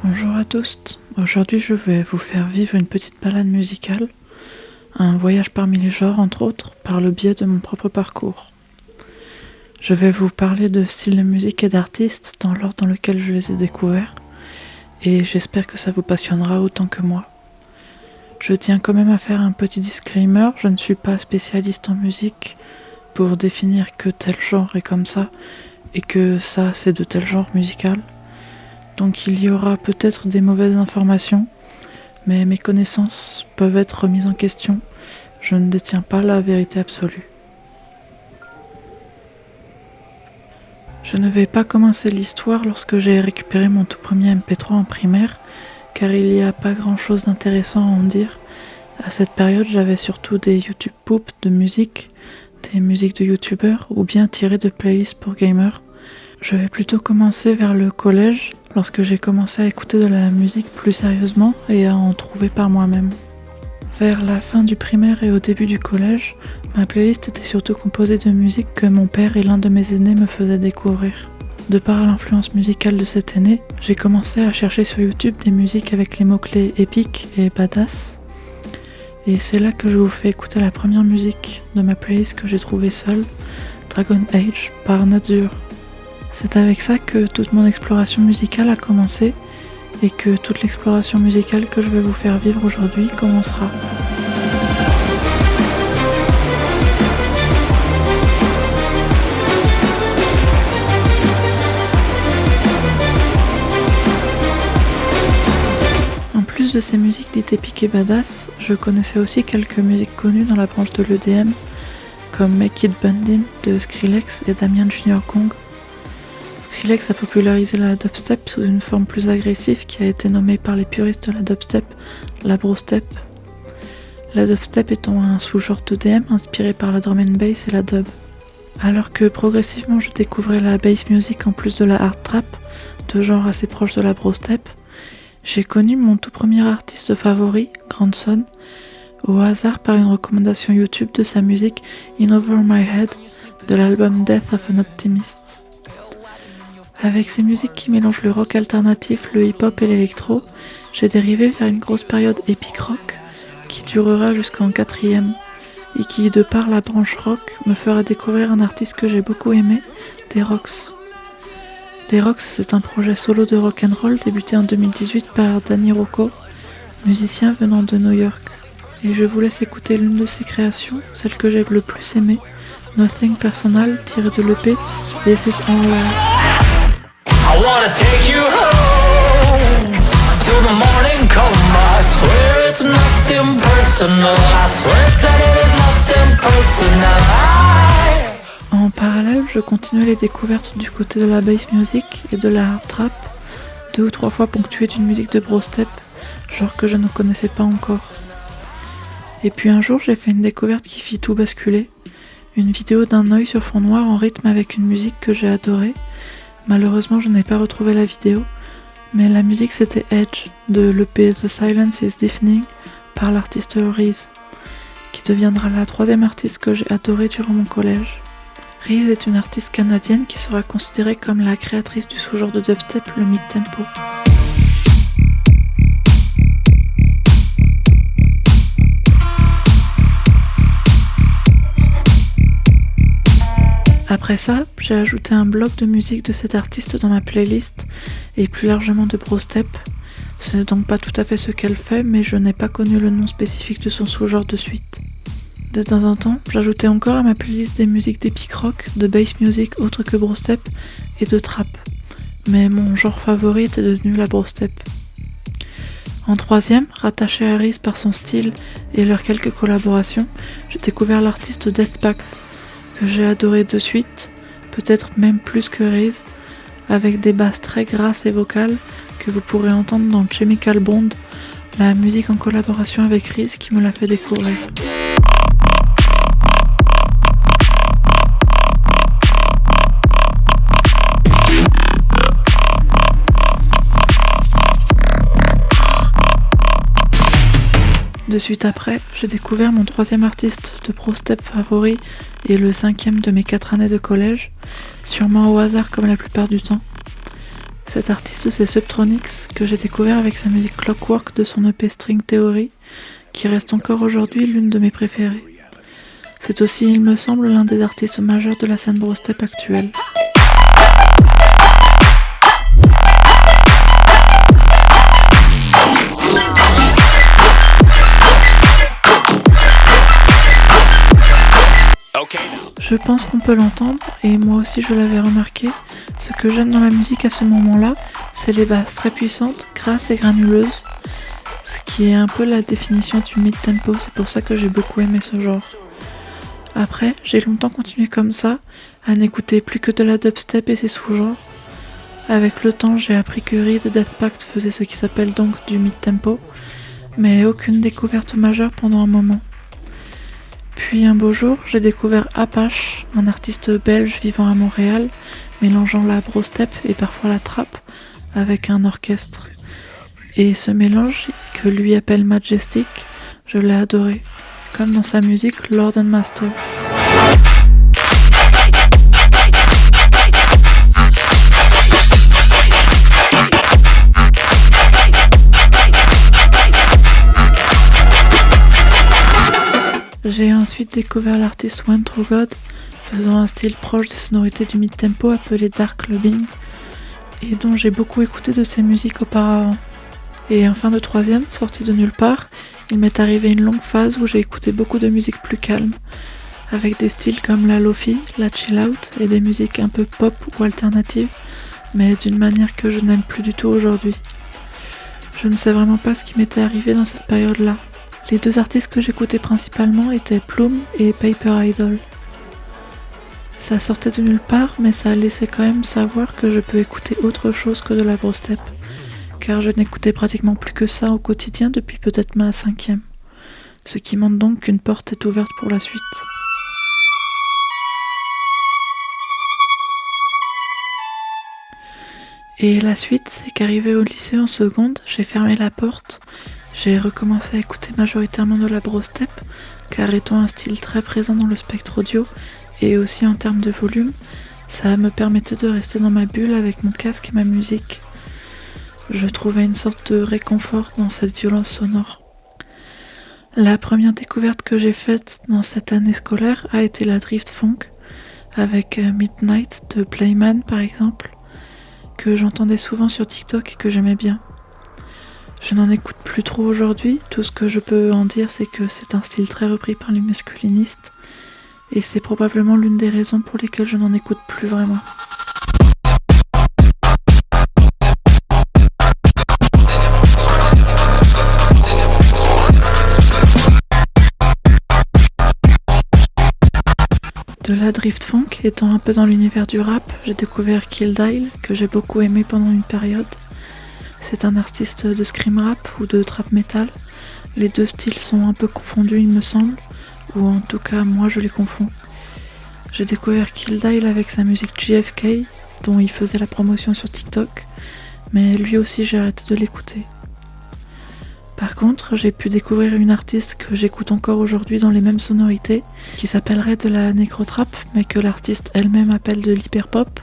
Bonjour à tous, aujourd'hui je vais vous faire vivre une petite balade musicale, un voyage parmi les genres entre autres, par le biais de mon propre parcours. Je vais vous parler de styles de musique et d'artistes dans l'ordre dans lequel je les ai découverts, et j'espère que ça vous passionnera autant que moi. Je tiens quand même à faire un petit disclaimer, je ne suis pas spécialiste en musique pour définir que tel genre est comme ça, et que ça c'est de tel genre musical. Donc il y aura peut-être des mauvaises informations, mais mes connaissances peuvent être remises en question. Je ne détiens pas la vérité absolue. Je ne vais pas commencer l'histoire lorsque j'ai récupéré mon tout premier MP3 en primaire, car il n'y a pas grand chose d'intéressant à en dire. À cette période, j'avais surtout des YouTube poops de musique, des musiques de youtubeurs ou bien tirées de playlists pour gamers. Je vais plutôt commencer vers le collège, lorsque j'ai commencé à écouter de la musique plus sérieusement et à en trouver par moi-même. Vers la fin du primaire et au début du collège, ma playlist était surtout composée de musique que mon père et l'un de mes aînés me faisaient découvrir. De par l'influence musicale de cet aîné, j'ai commencé à chercher sur YouTube des musiques avec les mots-clés épique et badass. Et c'est là que je vous fais écouter la première musique de ma playlist que j'ai trouvée seule, Dragon Age par Nature. C'est avec ça que toute mon exploration musicale a commencé et que toute l'exploration musicale que je vais vous faire vivre aujourd'hui commencera. En plus de ces musiques dites épiques et badass, je connaissais aussi quelques musiques connues dans la branche de l'EDM, comme Make It Bundim de Skrillex et Damien Junior Kong. Skrillex a popularisé la dubstep sous une forme plus agressive qui a été nommée par les puristes de la dubstep la brostep. La dubstep étant un sous-genre d'EDM inspiré par la drum and bass et la dub. Alors que progressivement je découvrais la bass music en plus de la hard trap, deux genres assez proches de la brostep, j'ai connu mon tout premier artiste favori, Grandson, au hasard par une recommandation YouTube de sa musique In Over My Head de l'album Death of an Optimist. Avec ces musiques qui mélangent le rock alternatif, le hip-hop et l'électro, j'ai dérivé vers une grosse période epic rock qui durera jusqu'en 4ème et qui, de par la branche rock, me fera découvrir un artiste que j'ai beaucoup aimé, D-Rox. D-Rox, c'est un projet solo de rock'n'roll débuté en 2018 par Danny Rocco, musicien venant de New York. Et je vous laisse écouter l'une de ses créations, celle que j'ai le plus aimée, Nothing Personal, tirée de l'EP This Is Our Life. I wanna take you home till the morning come. I swear it's nothing personal. I swear that it is nothing personal. En parallèle, je continuais les découvertes du côté de la bass music et de la hard trap, 2 ou 3 fois ponctuées d'une musique de brostep, genre que je ne connaissais pas encore. Et puis un jour, j'ai fait une découverte qui fit tout basculer, une vidéo d'un œil sur fond noir en rythme avec une musique que j'ai adorée. Malheureusement, je n'ai pas retrouvé la vidéo, mais la musique c'était Edge de l'EP The Silence is Deafening par l'artiste Reese, qui deviendra la 3e artiste que j'ai adorée durant mon collège. Reese est une artiste canadienne qui sera considérée comme la créatrice du sous-genre de dubstep, le mid-tempo. Après ça, j'ai ajouté un bloc de musique de cet artiste dans ma playlist, et plus largement de brostep. Ce n'est donc pas tout à fait ce qu'elle fait, mais je n'ai pas connu le nom spécifique de son sous-genre de suite. De temps en temps, j'ajoutais encore à ma playlist des musiques d'epic rock, de bass music autres que brostep, et de trap. Mais mon genre favori était devenu la brostep. En 3ème, rattaché à Reese par son style et leurs quelques collaborations, j'ai découvert l'artiste Death Pact, que j'ai adoré de suite, peut-être même plus que Reese, avec des basses très grasses et vocales que vous pourrez entendre dans Chemical Bond, la musique en collaboration avec Reese qui me l'a fait découvrir. De suite après, j'ai découvert mon 3e artiste de brostep favori et le 5e de mes 4 années de collège, sûrement au hasard comme la plupart du temps. Cet artiste, c'est Subtronics, que j'ai découvert avec sa musique Clockwork de son EP String Theory, qui reste encore aujourd'hui l'une de mes préférées. C'est aussi, il me semble, l'un des artistes majeurs de la scène brostep actuelle. Je pense qu'on peut l'entendre, et moi aussi je l'avais remarqué. Ce que j'aime dans la musique à ce moment-là, c'est les basses très puissantes, grasses et granuleuses, ce qui est un peu la définition du mid-tempo, c'est pour ça que j'ai beaucoup aimé ce genre. Après, j'ai longtemps continué comme ça, à n'écouter plus que de la dubstep et ses sous-genres. Avec le temps, j'ai appris que Reese et Death Pact faisaient ce qui s'appelle donc du mid-tempo, mais aucune découverte majeure pendant un moment. Puis un beau jour, j'ai découvert Apache, un artiste belge vivant à Montréal, mélangeant la brostep et parfois la trap avec un orchestre. Et ce mélange, que lui appelle Majestic, je l'ai adoré, comme dans sa musique Lord and Master. J'ai ensuite découvert l'artiste One True God, faisant un style proche des sonorités du mid-tempo appelé Dark Clubbing, et dont j'ai beaucoup écouté de ses musiques auparavant. Et en fin de troisième, sorti de nulle part, il m'est arrivé une longue phase où j'ai écouté beaucoup de musique plus calme, avec des styles comme la lofi, la chill out et des musiques un peu pop ou alternatives, mais d'une manière que je n'aime plus du tout aujourd'hui. Je ne sais vraiment pas ce qui m'était arrivé dans cette période-là. Les deux artistes que j'écoutais principalement étaient Plume et Paper Idol. Ça sortait de nulle part, mais ça laissait quand même savoir que je peux écouter autre chose que de la brostep, car je n'écoutais pratiquement plus que ça au quotidien depuis peut-être ma 5e, ce qui montre donc qu'une porte est ouverte pour la suite. Et la suite, c'est qu'arrivé au lycée en seconde, j'ai fermé la porte. J'ai recommencé à écouter majoritairement de la brostep, car étant un style très présent dans le spectre audio, et aussi en termes de volume, ça me permettait de rester dans ma bulle avec mon casque et ma musique. Je trouvais une sorte de réconfort dans cette violence sonore. La première découverte que j'ai faite dans cette année scolaire a été la drift funk, avec Midnight de Playman par exemple, que j'entendais souvent sur TikTok et que j'aimais bien. Je n'en écoute plus trop aujourd'hui, tout ce que je peux en dire c'est que c'est un style très repris par les masculinistes et c'est probablement l'une des raisons pour lesquelles je n'en écoute plus vraiment. De la drift funk, étant un peu dans l'univers du rap, j'ai découvert Kill Dial, que j'ai beaucoup aimé pendant une période. C'est un artiste de scream rap ou de trap metal. Les deux styles sont un peu confondus il me semble, ou en tout cas moi je les confonds. J'ai découvert Kill Dial avec sa musique JFK, dont il faisait la promotion sur TikTok, mais lui aussi j'ai arrêté de l'écouter. Par contre, j'ai pu découvrir une artiste que j'écoute encore aujourd'hui dans les mêmes sonorités, qui s'appellerait de la nécrotrap, mais que l'artiste elle-même appelle de l'hyperpop.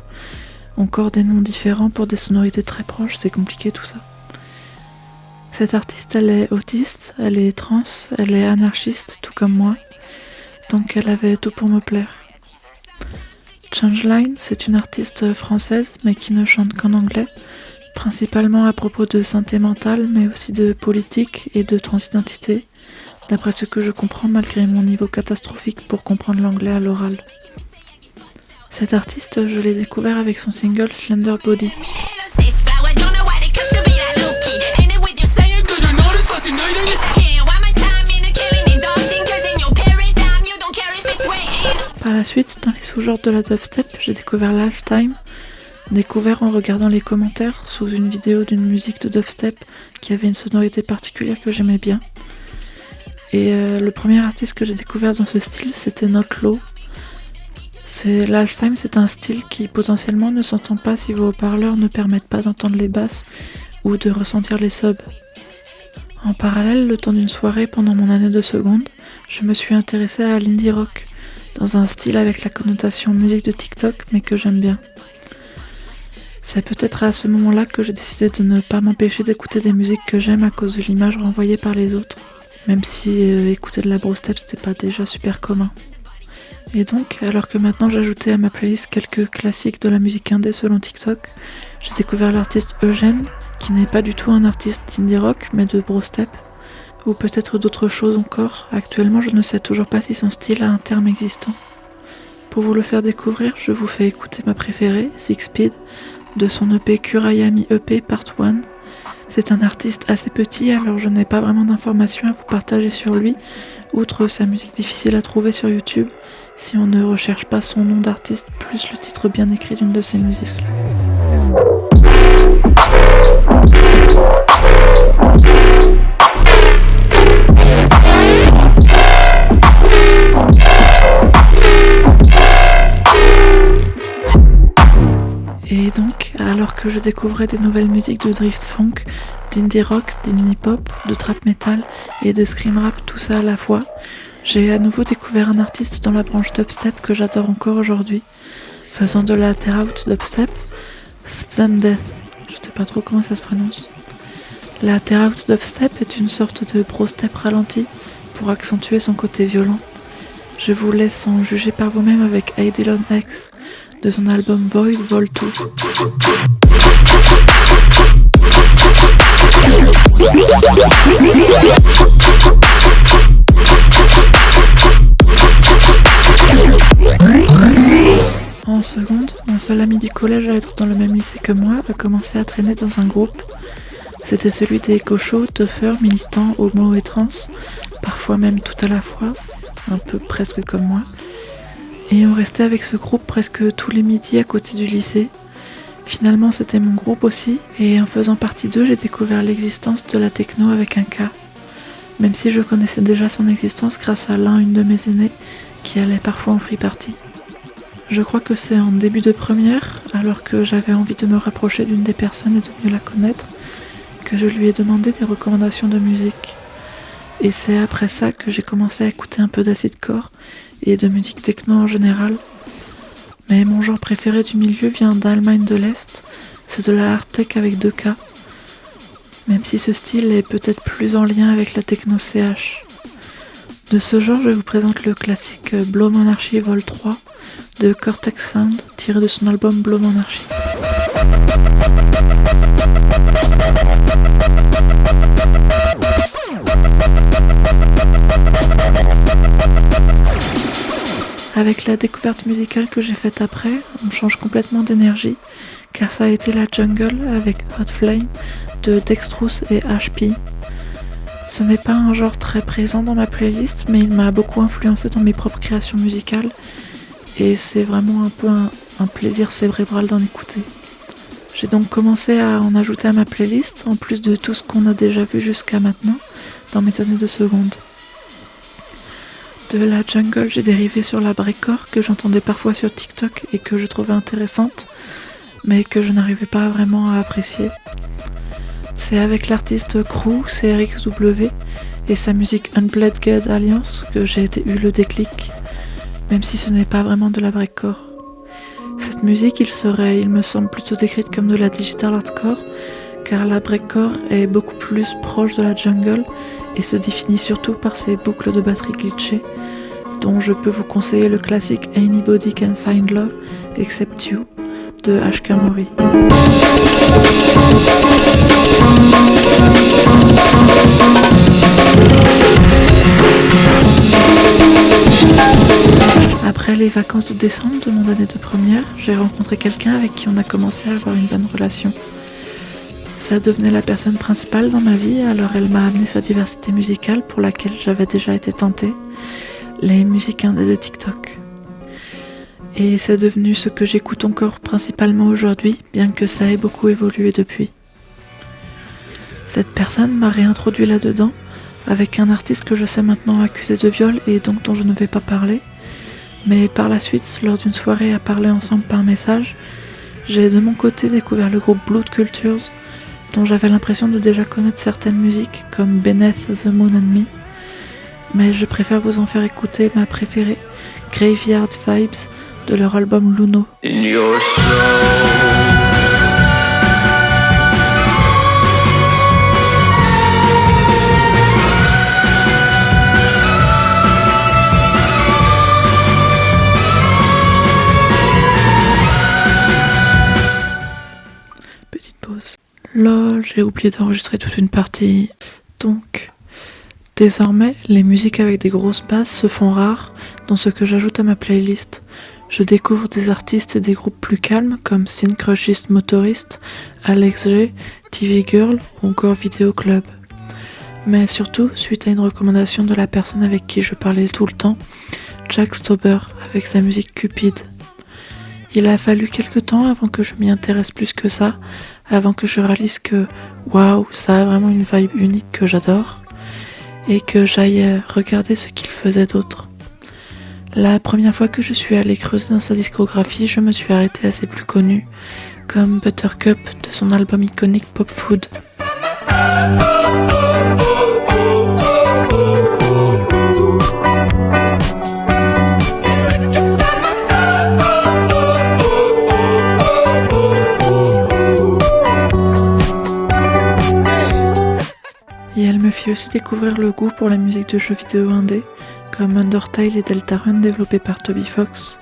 Encore des noms différents pour des sonorités très proches, c'est compliqué tout ça. Cette artiste, elle est autiste, elle est trans, elle est anarchiste, tout comme moi, donc elle avait tout pour me plaire. Changeline, c'est une artiste française, mais qui ne chante qu'en anglais, principalement à propos de santé mentale, mais aussi de politique et de transidentité, d'après ce que je comprends malgré mon niveau catastrophique pour comprendre l'anglais à l'oral. Cet artiste, je l'ai découvert avec son single Slender Body. Par la suite, dans les sous-genres de la dubstep, j'ai découvert Lifetime, découvert en regardant les commentaires sous une vidéo d'une musique de dubstep qui avait une sonorité particulière que j'aimais bien. Et le premier artiste que j'ai découvert dans ce style, c'était Not Low. Lifetime, c'est un style qui potentiellement ne s'entend pas si vos haut-parleurs ne permettent pas d'entendre les basses ou de ressentir les subs. En parallèle, le temps d'une soirée pendant mon année de seconde, je me suis intéressée à l'indie rock, dans un style avec la connotation musique de TikTok mais que j'aime bien. C'est peut-être à ce moment-là que j'ai décidé de ne pas m'empêcher d'écouter des musiques que j'aime à cause de l'image renvoyée par les autres, même si écouter de la brostep c'était pas déjà super commun. Et donc, alors que maintenant j'ajoutais à ma playlist quelques classiques de la musique indé selon TikTok, j'ai découvert l'artiste Eugène, qui n'est pas du tout un artiste d'indie rock, mais de brostep, ou peut-être d'autres choses encore. Actuellement, je ne sais toujours pas si son style a un terme existant. Pour vous le faire découvrir, je vous fais écouter ma préférée, Six Speed, de son EP Kurayami EP Part 1. C'est un artiste assez petit, alors je n'ai pas vraiment d'informations à vous partager sur lui, outre sa musique difficile à trouver sur YouTube, si on ne recherche pas son nom d'artiste plus le titre bien écrit d'une de ses musiques. Et donc, alors que je découvrais des nouvelles musiques de drift funk, d'indie rock, d'indie pop, de trap metal et de scream rap, tout ça à la fois, j'ai à nouveau découvert un artiste dans la branche dubstep que j'adore encore aujourd'hui, faisant de la Terraut dubstep, Svendeth, je sais pas trop comment ça se prononce. La Terraut dubstep est une sorte de brostep ralenti pour accentuer son côté violent. Je vous laisse en juger par vous-même avec Eidolon X de son album Void Vol 2. En seconde, mon seul ami du collège à être dans le même lycée que moi a commencé à traîner dans un groupe. C'était celui des éco-shows, toughers, militants, homo et trans, parfois même tout à la fois, un peu presque comme moi. Et on restait avec ce groupe presque tous les midis à côté du lycée. Finalement, c'était mon groupe aussi, et en faisant partie d'eux, j'ai découvert l'existence de la techno avec un K. Même si je connaissais déjà son existence grâce à une de mes aînés, qui allait parfois en free party. Je crois que c'est en début de première, alors que j'avais envie de me rapprocher d'une des personnes et de mieux la connaître, que je lui ai demandé des recommandations de musique. Et c'est après ça que j'ai commencé à écouter un peu d'acidcore et de musique techno en général. Mais mon genre préféré du milieu vient d'Allemagne de l'Est, c'est de la hard tech avec 2 K. Même si ce style est peut-être plus en lien avec la techno CH. De ce genre, je vous présente le classique Blow Monarchy Vol 3 de Cortex Sound, tiré de son album Blow Monarchy. Avec la découverte musicale que j'ai faite après, on change complètement d'énergie, car ça a été la jungle avec Hot Flame de Dextrous et HP. Ce n'est pas un genre très présent dans ma playlist, mais il m'a beaucoup influencé dans mes propres créations musicales, et c'est vraiment un peu un plaisir cérébral d'en écouter. J'ai donc commencé à en ajouter à ma playlist, en plus de tout ce qu'on a déjà vu jusqu'à maintenant, dans mes années de seconde. De la jungle, j'ai dérivé sur la breakcore que j'entendais parfois sur TikTok et que je trouvais intéressante, mais que je n'arrivais pas vraiment à apprécier. C'est avec l'artiste Crew, CRXW, et sa musique Unplugged Alliance que j'ai eu le déclic, même si ce n'est pas vraiment de la breakcore. Cette musique, il me semble plutôt décrite comme de la digital hardcore, car la breakcore est beaucoup plus proche de la jungle et se définit surtout par ses boucles de batterie glitchées, dont je peux vous conseiller le classique Anybody Can Find Love Except You de HK Mori. Après les vacances de décembre de mon année de première, j'ai rencontré quelqu'un avec qui on a commencé à avoir une bonne relation. Ça devenait la personne principale dans ma vie, alors elle m'a amené sa diversité musicale pour laquelle j'avais déjà été tentée, les musiques indées de TikTok. Et c'est devenu ce que j'écoute encore principalement aujourd'hui, bien que ça ait beaucoup évolué depuis. Cette personne m'a réintroduit là-dedans, avec un artiste que je sais maintenant accusé de viol et donc dont je ne vais pas parler, mais par la suite, lors d'une soirée à parler ensemble par message, j'ai de mon côté découvert le groupe Blood Cultures, dont j'avais l'impression de déjà connaître certaines musiques comme Beneath the Moon and Me, mais je préfère vous en faire écouter ma préférée, Graveyard Vibes, de leur album Luno. In your soul. Lol, j'ai oublié d'enregistrer toute une partie. Donc, désormais, les musiques avec des grosses basses se font rares dans ce que j'ajoute à ma playlist. Je découvre des artistes et des groupes plus calmes comme Syncrushist Motorist, Alex G, TV Girl ou encore Video Club. Mais surtout, suite à une recommandation de la personne avec qui je parlais tout le temps, Jack Stauber avec sa musique Cupid. Il a fallu quelques temps avant que je m'y intéresse plus que ça, avant que je réalise que waouh, ça a vraiment une vibe unique que j'adore, et que j'aille regarder ce qu'il faisait d'autre. La première fois que je suis allée creuser dans sa discographie, je me suis arrêtée à ses plus connus, comme Buttercup de son album iconique Pop Food. Et elle me fit aussi découvrir le goût pour la musique de jeux vidéo indé, comme Undertale et Deltarune développés par Toby Fox.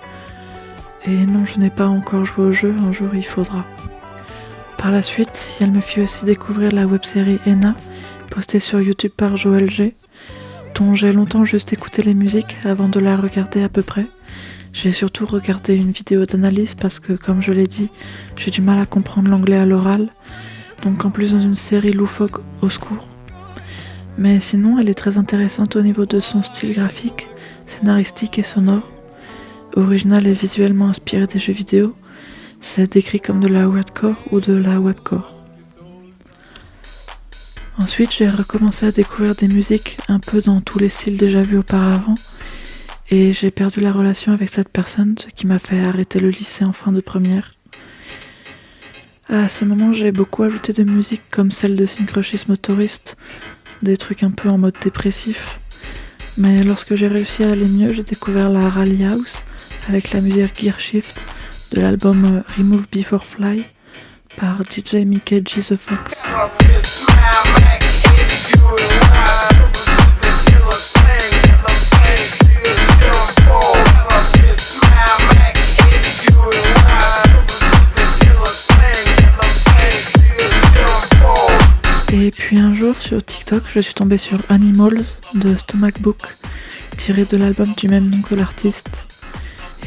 Et non, je n'ai pas encore joué au jeu, un jour il faudra. Par la suite, elle me fit aussi découvrir la web-série Ena, postée sur YouTube par Joël G, dont j'ai longtemps juste écouté les musiques avant de la regarder à peu près. J'ai surtout regardé une vidéo d'analyse parce que, comme je l'ai dit, j'ai du mal à comprendre l'anglais à l'oral, donc en plus dans une série loufoque, au secours. Mais sinon, elle est très intéressante au niveau de son style graphique, scénaristique et sonore. Original et visuellement inspiré des jeux vidéo, c'est décrit comme de la hardcore ou de la webcore. Ensuite, j'ai recommencé à découvrir des musiques un peu dans tous les styles déjà vus auparavant, et j'ai perdu la relation avec cette personne, ce qui m'a fait arrêter le lycée en fin de première. À ce moment, j'ai beaucoup ajouté de musique comme celle de Syncrushist Motorist, des trucs un peu en mode dépressif. Mais lorsque j'ai réussi à aller mieux, j'ai découvert la Rally House avec la musique Gear Shift de l'album Remove Before Fly par DJ Mickey G The Fox. Et puis un jour sur TikTok, je suis tombée sur Animals de Stomach Book, tiré de l'album du même nom que l'artiste.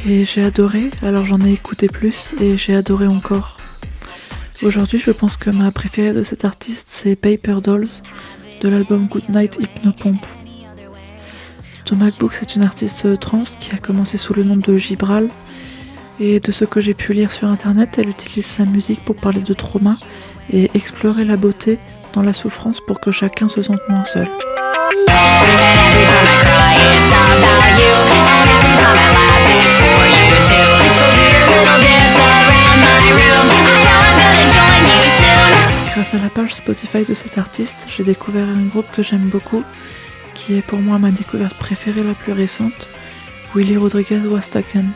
Et j'ai adoré, alors j'en ai écouté plus et j'ai adoré encore. Aujourd'hui, je pense que ma préférée de cet artiste, c'est Paper Dolls de l'album Goodnight Hypnopomp. Stomach Book, c'est une artiste trans qui a commencé sous le nom de Gibral. Et de ce que j'ai pu lire sur internet, elle utilise sa musique pour parler de trauma et explorer la beauté dans la souffrance pour que chacun se sente moins seul. Grâce à la page Spotify de cet artiste, j'ai découvert un groupe que j'aime beaucoup, qui est pour moi ma découverte préférée la plus récente, Willy Rodriguez Was Taken.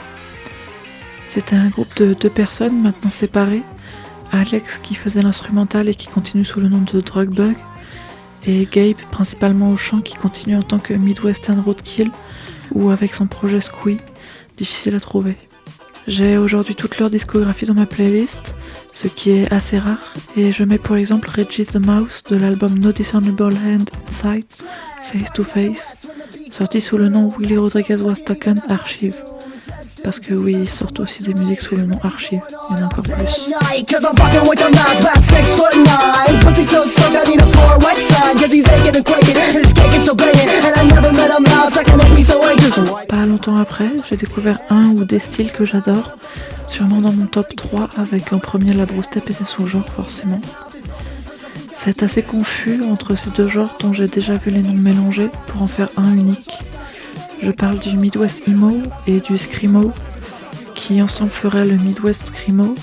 C'était un groupe de 2 personnes maintenant séparées, Alex qui faisait l'instrumental et qui continue sous le nom de Drugbug, et Gabe principalement au chant qui continue en tant que Midwestern Roadkill ou avec son projet Squee, difficile à trouver. J'ai aujourd'hui toute leur discographie dans ma playlist, ce qui est assez rare, et je mets pour exemple Reggie the Mouse de l'album No Discernible Hand in Sight, Face to Face, sorti sous le nom Willy Rodriguez Was Taken Archive. Parce que oui, ils sortent aussi des musiques sous le nom Archive, il y en a encore plus. Pas longtemps après, j'ai découvert un ou des styles que j'adore, sûrement dans mon top 3, avec en premier la brewstep et ses sous-genres forcément. C'est assez confus entre ces deux genres dont j'ai déjà vu les noms mélangés pour en faire un unique. Je parle du Midwest Emo et du Screamo, qui ensemble ferait le Midwest Screamo,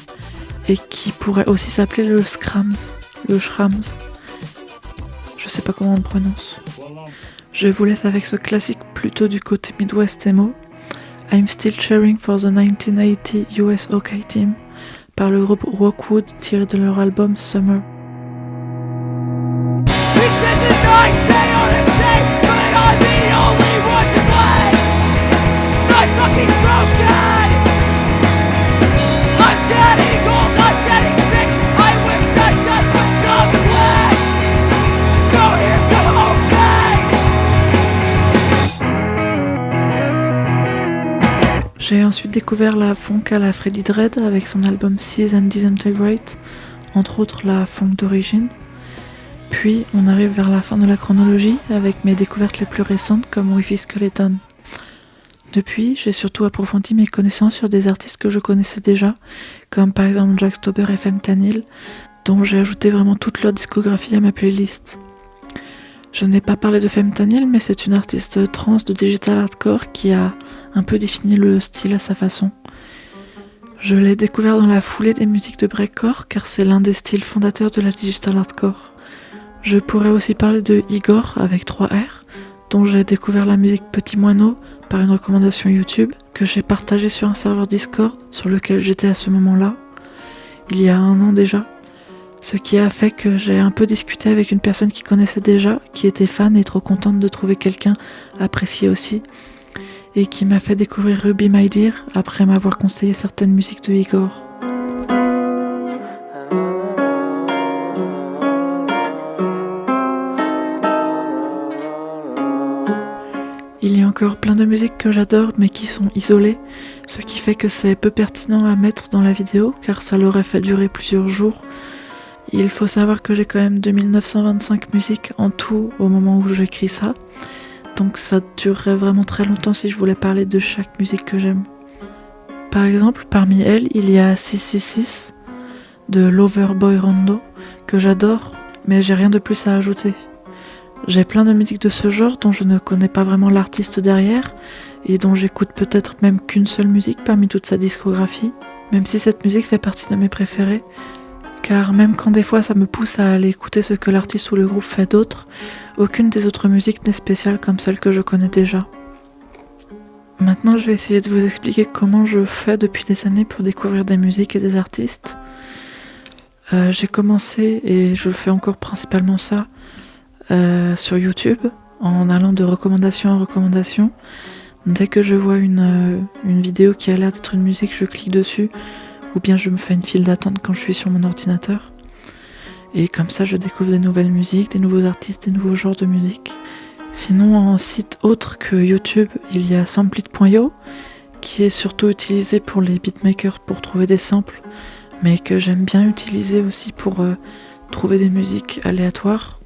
et qui pourrait aussi s'appeler le Scrams, le Shrams. Je sais pas comment on le prononce. Je vous laisse avec ce classique plutôt du côté Midwest Emo, I'm Still Cheering for the 1980 US Hockey Team, par le groupe Rockwood tiré de leur album Summer. I'm getting old, I'm getting sick. I wish I just would ensuite découvert la funk à la Freddie Dredd avec son album Seize and Disintegrate, entre autres la funk d'origine. Puis on arrive vers la fin de la chronologie avec mes découvertes les plus récentes comme Wi-Fi Skeleton. Depuis, j'ai surtout approfondi mes connaissances sur des artistes que je connaissais déjà, comme par exemple Jack Stauber et Fentanyl, dont j'ai ajouté vraiment toute leur discographie à ma playlist. Je n'ai pas parlé de Fentanyl, mais c'est une artiste trans de digital hardcore qui a un peu défini le style à sa façon. Je l'ai découvert dans la foulée des musiques de breakcore, car c'est l'un des styles fondateurs de la digital hardcore. Je pourrais aussi parler de Igor avec 3 R, dont j'ai découvert la musique Petit Moineau par une recommandation YouTube que j'ai partagée sur un serveur Discord sur lequel j'étais à ce moment-là, il y a 1 an déjà. Ce qui a fait que j'ai un peu discuté avec une personne qui connaissait déjà, qui était fan et trop contente de trouver quelqu'un apprécié aussi, et qui m'a fait découvrir Ruby My Dear après m'avoir conseillé certaines musiques de Igor. Il y a encore plein de musiques que j'adore mais qui sont isolées, ce qui fait que c'est peu pertinent à mettre dans la vidéo car ça l'aurait fait durer plusieurs jours. Il faut savoir que j'ai quand même 2925 musiques en tout au moment où j'écris ça, donc ça durerait vraiment très longtemps si je voulais parler de chaque musique que j'aime. Par exemple, parmi elles, il y a 666 de Loverboy Rondo que j'adore, mais j'ai rien de plus à ajouter. J'ai plein de musiques de ce genre dont je ne connais pas vraiment l'artiste derrière et dont j'écoute peut-être même qu'une seule musique parmi toute sa discographie, même si cette musique fait partie de mes préférées, car même quand des fois ça me pousse à aller écouter ce que l'artiste ou le groupe fait d'autre, aucune des autres musiques n'est spéciale comme celle que je connais déjà. Maintenant je vais essayer de vous expliquer comment je fais depuis des années pour découvrir des musiques et des artistes. J'ai commencé, et je fais encore principalement ça, sur YouTube, en allant de recommandation en recommandation. Dès que je vois une vidéo qui a l'air d'être une musique, je clique dessus, ou bien je me fais une file d'attente quand je suis sur mon ordinateur. Et comme ça, je découvre des nouvelles musiques, des nouveaux artistes, des nouveaux genres de musique. Sinon, en site autre que YouTube, il y a Samplit.io, qui est surtout utilisé pour les beatmakers pour trouver des samples, mais que j'aime bien utiliser aussi pour trouver des musiques aléatoires.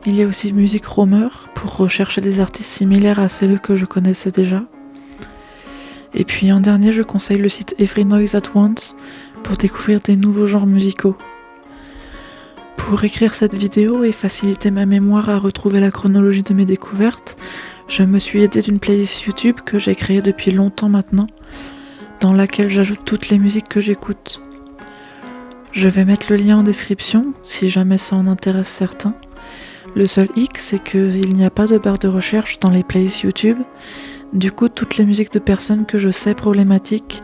Il y a aussi Music Roamer pour rechercher des artistes similaires à celles que je connaissais déjà. Et puis en dernier, je conseille le site Every Noise at Once pour découvrir des nouveaux genres musicaux. Pour écrire cette vidéo et faciliter ma mémoire à retrouver la chronologie de mes découvertes, je me suis aidée d'une playlist YouTube que j'ai créée depuis longtemps maintenant, dans laquelle j'ajoute toutes les musiques que j'écoute. Je vais mettre le lien en description si jamais ça en intéresse certains. Le seul hic, c'est qu'il n'y a pas de barre de recherche dans les playlists YouTube. Du coup, toutes les musiques de personnes que je sais problématiques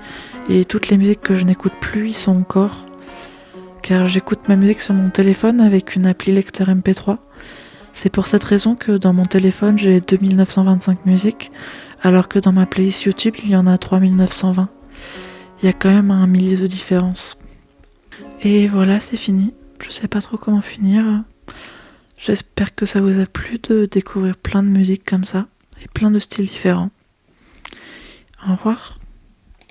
et toutes les musiques que je n'écoute plus y sont encore. Car j'écoute ma musique sur mon téléphone avec une appli lecteur MP3. C'est pour cette raison que dans mon téléphone, j'ai 2925 musiques, alors que dans ma playlist YouTube, il y en a 3920. Il y a quand même un millier de différence. Et voilà, c'est fini. Je sais pas trop comment finir. J'espère que ça vous a plu de découvrir plein de musiques comme ça, et plein de styles différents. Au revoir.